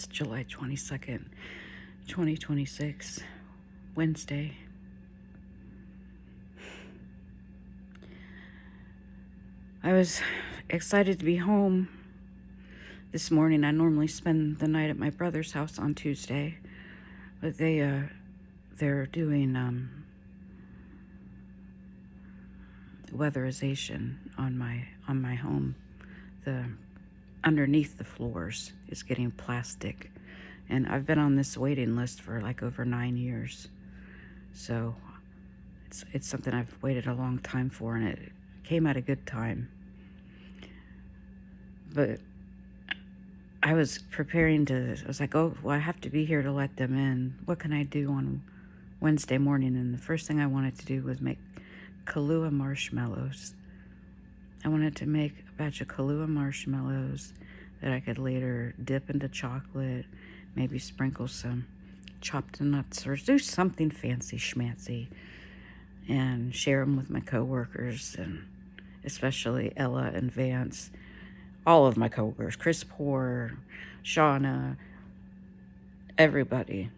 It's July 22nd, 2026, Wednesday. I was excited to be home this morning. I normally spend the night at my brother's house on Tuesday, but they're doing weatherization on my home. The underneath the floors is getting plastic, and I've been on this waiting list for like over 9 years. So it's something I've waited a long time for, and it came at a good time. But I was I was like, oh, well, I have to be here to let them in. What can I do on Wednesday morning? And the first thing I wanted to do was make Kahlua marshmallows. I wanted to make a batch of Kahlua marshmallows that I could later dip into chocolate, maybe sprinkle some chopped nuts or do something fancy schmancy, and share them with my coworkers, and especially Ella and Vance, all of my coworkers, Chris Poor, Shauna, everybody.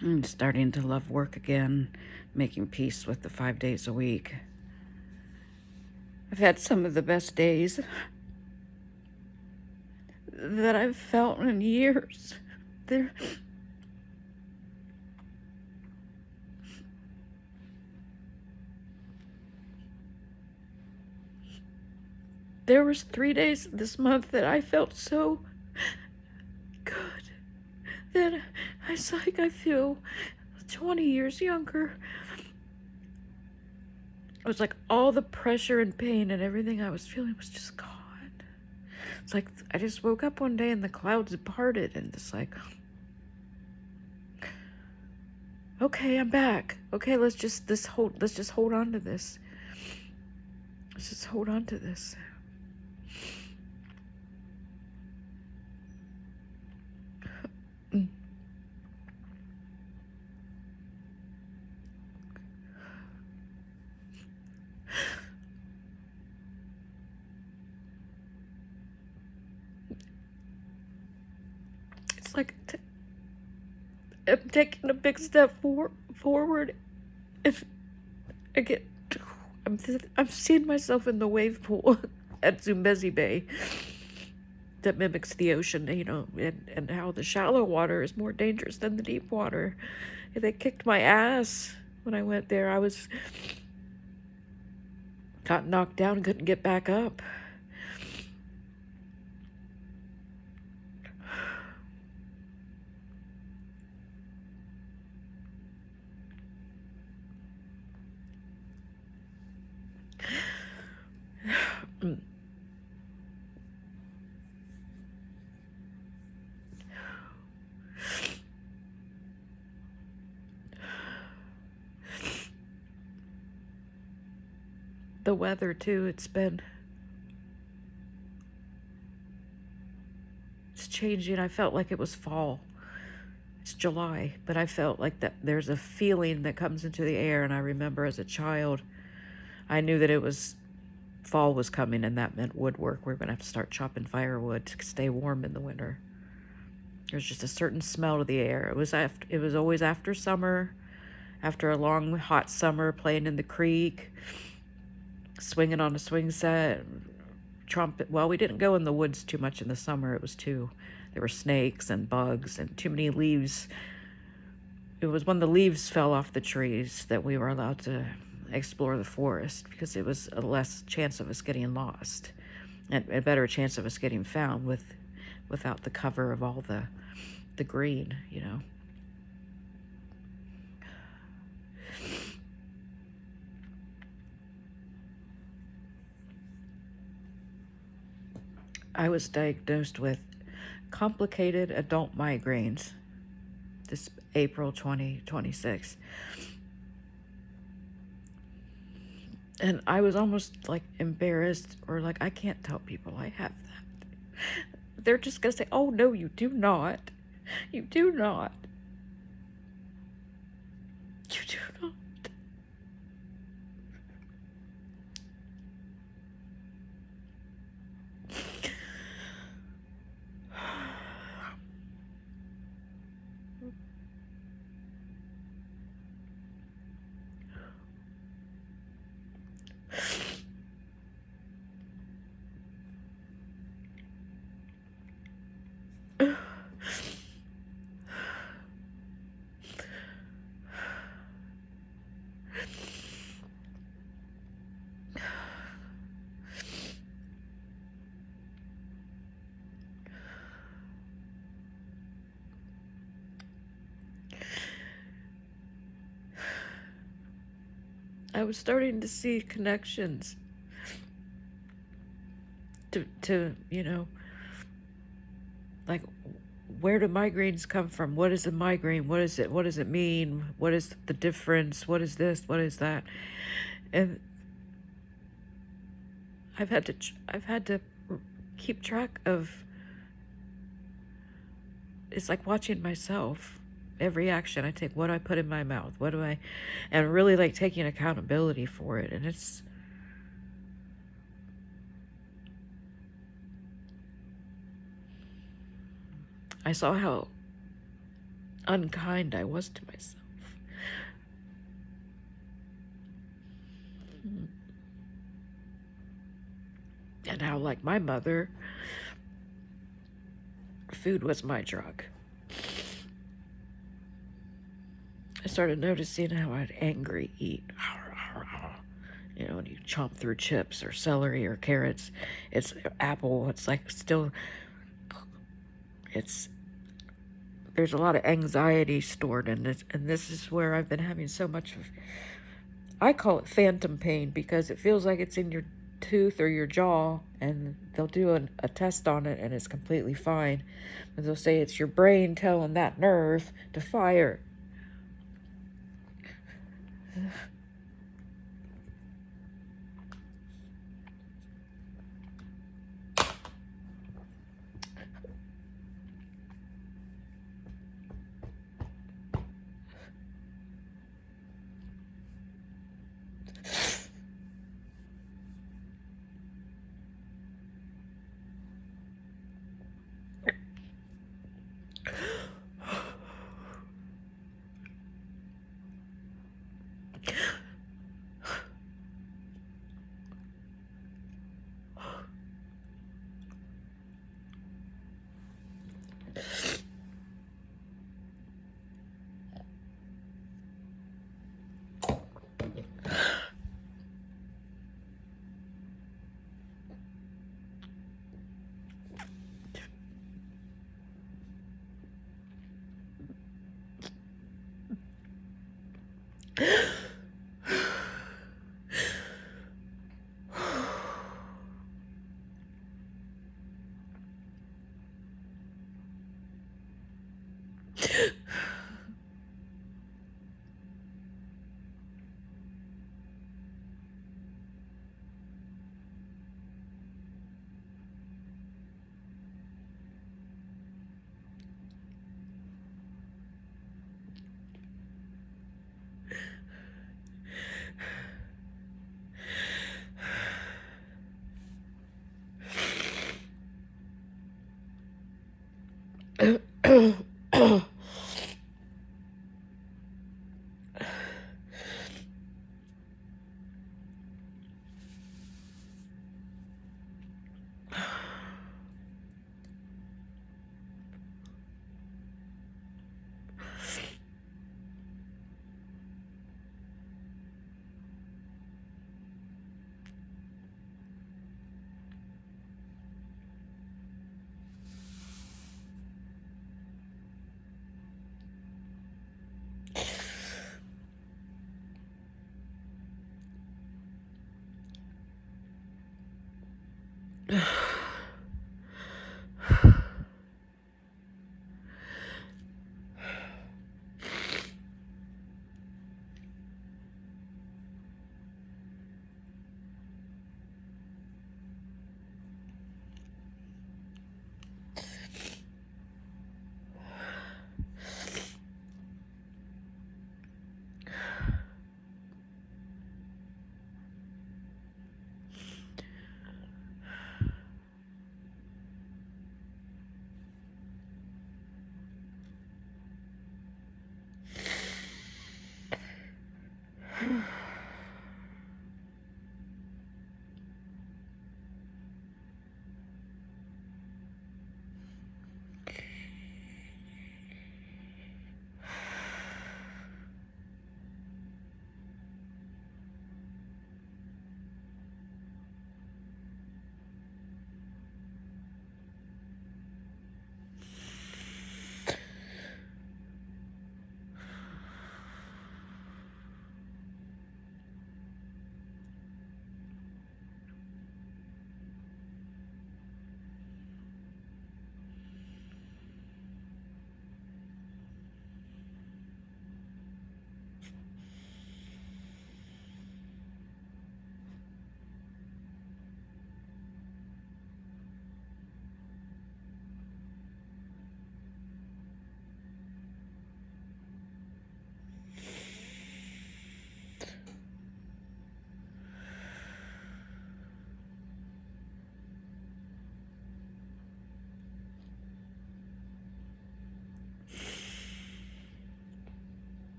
I'm starting to love work again, making peace with the 5 days a week. I've had some of the best days that I've felt in years. There was 3 days this month that I felt so good that it's like I feel 20 years younger. It was like all the pressure and pain and everything I was feeling was just gone. It's like I just woke up one day and the clouds parted, and it's like, okay, I'm back. Okay, let's just hold on to this. Let's just hold on to this. It's like I'm taking a big step forward. If I get, I'm seeing myself in the wave pool at Zumbezi Bay that mimics the ocean, and how the shallow water is more dangerous than the deep water. And they kicked my ass when I went there. I got knocked down, couldn't get back up. The weather too, it's changing. I felt like it was fall. It's July, but I felt like that there's a feeling that comes into the air, and I remember as a child, I knew that it was fall was coming, and that meant woodwork. We're gonna have to start chopping firewood to stay warm in the winter. There's just a certain smell to the air. It was always after summer, after a long hot summer, playing in the creek, swinging on a swing set, trumpet. Well, we didn't go in the woods too much in the summer. There were snakes and bugs and too many leaves. It was when the leaves fell off the trees that we were allowed to explore the forest, because it was a less chance of us getting lost and a better chance of us getting found without the cover of all the green, I was diagnosed with complicated adult migraines this April 2026. And I was almost like embarrassed, or like, I can't tell people I have that. They're just going to say, oh, no, you do not. You do not. You do not. I was starting to see connections to like, where do migraines come from? What is a migraine? What is it? What does it mean? What is the difference? What is this? What is that? And I've had to keep track of. It's like watching myself. Every action I take, what do I put in my mouth? What do I, and really like taking accountability for it. And I saw how unkind I was to myself. And how, like my mother, food was my drug. I started noticing how I'd angry eat. When you chomp through chips or celery or carrots, it's apple, it's like still, there's a lot of anxiety stored in this. And this is where I've been having so much of, I call it phantom pain, because it feels like it's in your tooth or your jaw, and they'll do a test on it and it's completely fine. And they'll say it's your brain telling that nerve to fire.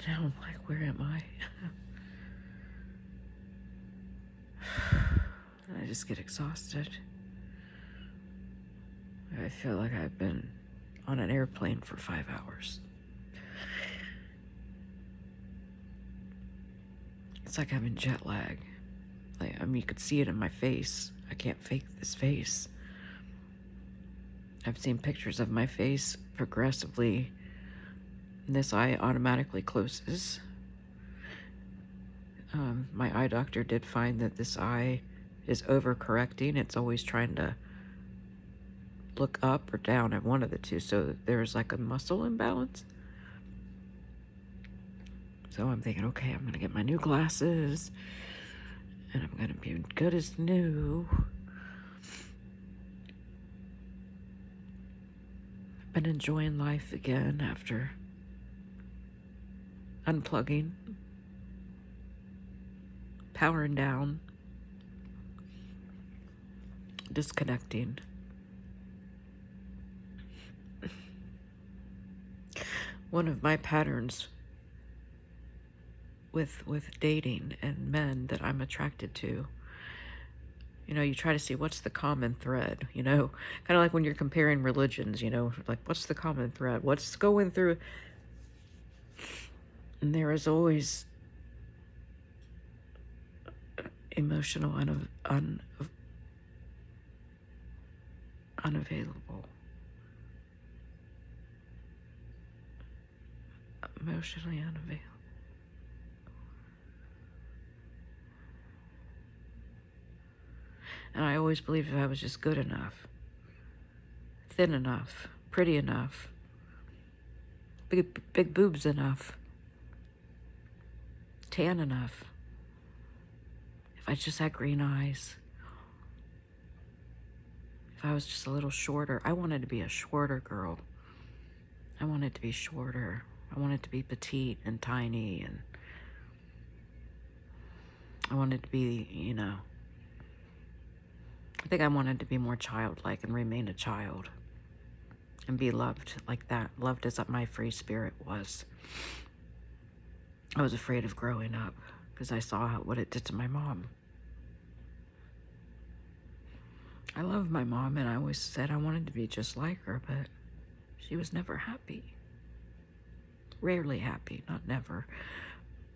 now I'm like, where am I? And I just get exhausted. I feel like I've been on an airplane for 5 hours. It's like I'm in jet lag. Like, I mean, you could see it in my face. I can't fake this face. I've seen pictures of my face progressively. This eye automatically closes. My eye doctor did find that this eye is overcorrecting. It's always trying to look up or down at one of the two. So there's like a muscle imbalance. So I'm thinking, okay, I'm going to get my new glasses and I'm going to be good as new. I've been enjoying life again after unplugging, powering down, disconnecting. One of my patterns with dating and men that I'm attracted to, you know, you try to see what's the common thread, you know, kind of like when you're comparing religions, you know, like what's the common thread, what's going through, and there is always emotional unavailable, emotionally unavailable. And I always believed if I was just good enough, thin enough, pretty enough, big boobs enough, tan enough, if I just had green eyes, if I was just a little shorter. I wanted to be a shorter girl. I wanted to be shorter. I wanted to be petite and tiny, and I wanted to be, you know, I think I wanted to be more childlike and remain a child and be loved like that, loved as my free spirit was. I was afraid of growing up because I saw what it did to my mom. I love my mom, and I always said I wanted to be just like her, but she was never happy. Rarely happy, not never.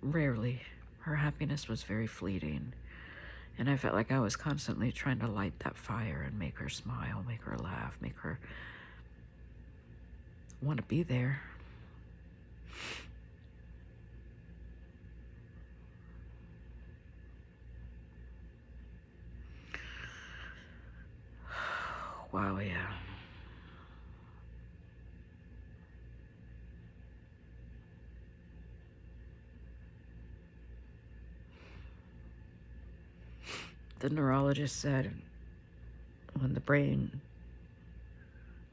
Rarely. Her happiness was very fleeting. And I felt like I was constantly trying to light that fire and make her smile, make her laugh, make her want to be there. Wow, yeah. The neurologist said when the brain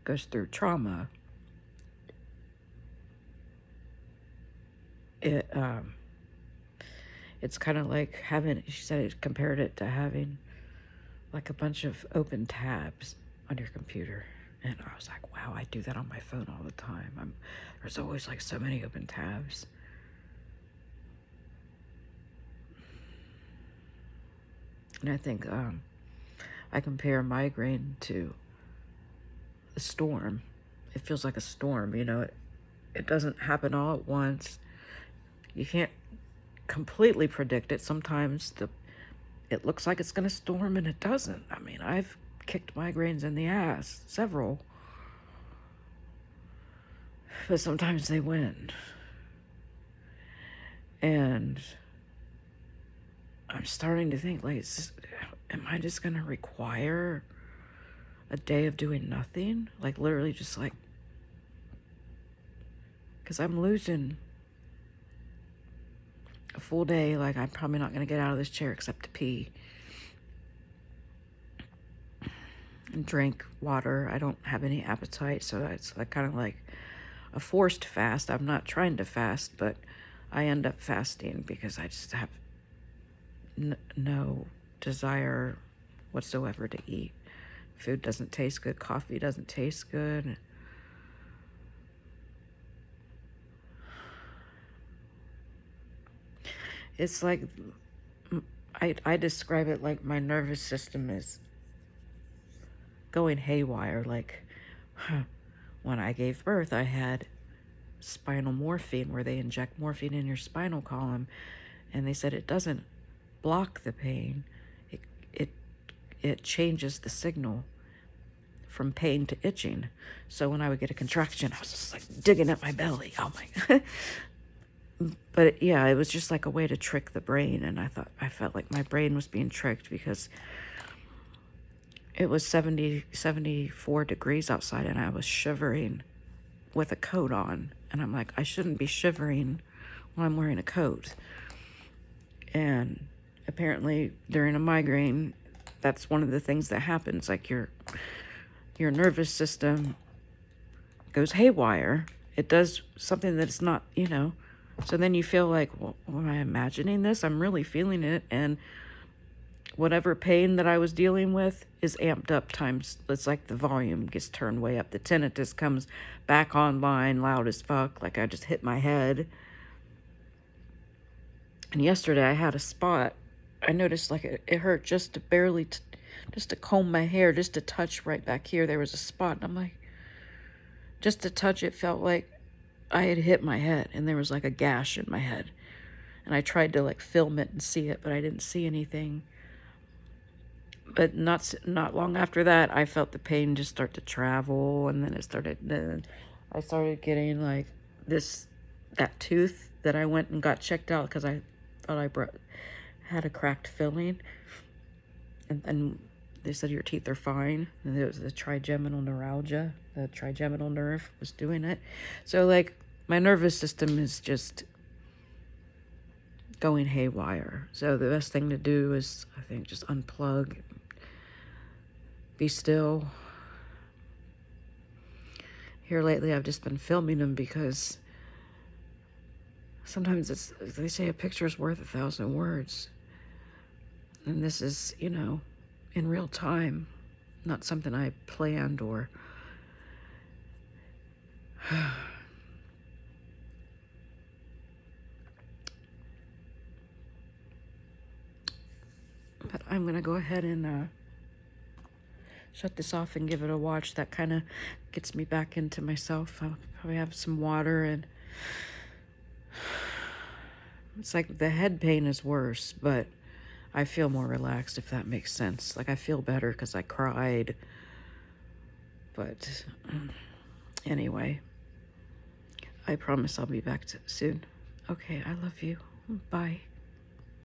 goes through trauma, it's kind of like having, she said it compared it to having like a bunch of open tabs on your computer. And I was like, wow, I do that on my phone all the time. There's always like so many open tabs. And I think I compare migraine to a storm. It feels like a storm, you know. It doesn't happen all at once. You can't completely predict it. Sometimes it looks like it's going to storm and it doesn't. I mean, I've kicked migraines in the ass, several. But sometimes they win. And I'm starting to think, like, am I just going to require a day of doing nothing? Like, literally just like, because I'm losing a full day. Like, I'm probably not going to get out of this chair except to pee and drink water. I don't have any appetite, so it's like kind of like a forced fast. I'm not trying to fast, but I end up fasting because I just have no desire whatsoever to eat. Food doesn't taste good. Coffee doesn't taste good. it's like, I describe it like my nervous system is going haywire. Like, when I gave birth, I had spinal morphine, where they inject morphine in your spinal column, and they said it doesn't block the pain. It it it changes the signal from pain to itching. So when I would get a contraction, I was just like digging at my belly. Oh my. But yeah, it was just like a way to trick the brain, and I felt like my brain was being tricked because it was 74 degrees outside, and I was shivering with a coat on. And I'm like, I shouldn't be shivering when I'm wearing a coat. And apparently during a migraine, that's one of the things that happens. Like your nervous system goes haywire. It does something that it's not, So then you feel like, well, am I imagining this? I'm really feeling it. And whatever pain that I was dealing with is amped up times. It's like the volume gets turned way up. The tinnitus comes back online loud as fuck. Like I just hit my head. And yesterday I had a spot. I noticed like it hurt just to barely, just to comb my hair, just to touch right back here. There was a spot. And I'm like, just to touch it felt like I had hit my head, and there was like a gash in my head. And I tried to like film it and see it, but I didn't see anything. But not long after that, I felt the pain just start to travel, and then I started getting like that tooth that I went and got checked out because I thought I had a cracked filling, and they said your teeth are fine, and it was the trigeminal neuralgia. The trigeminal nerve was doing it. So like my nervous system is just going haywire. So the best thing to do is, I think, just unplug, be still. Here lately I've just been filming them because sometimes they say a picture's worth 1,000 words. And this is, in real time, not something I planned or but I'm gonna go ahead and shut this off and give it a watch. That kind of gets me back into myself. I'll probably have some water, and it's like the head pain is worse, but I feel more relaxed, if that makes sense. Like I feel better because I cried. But anyway, I promise I'll be back soon. Okay, I love you. Bye.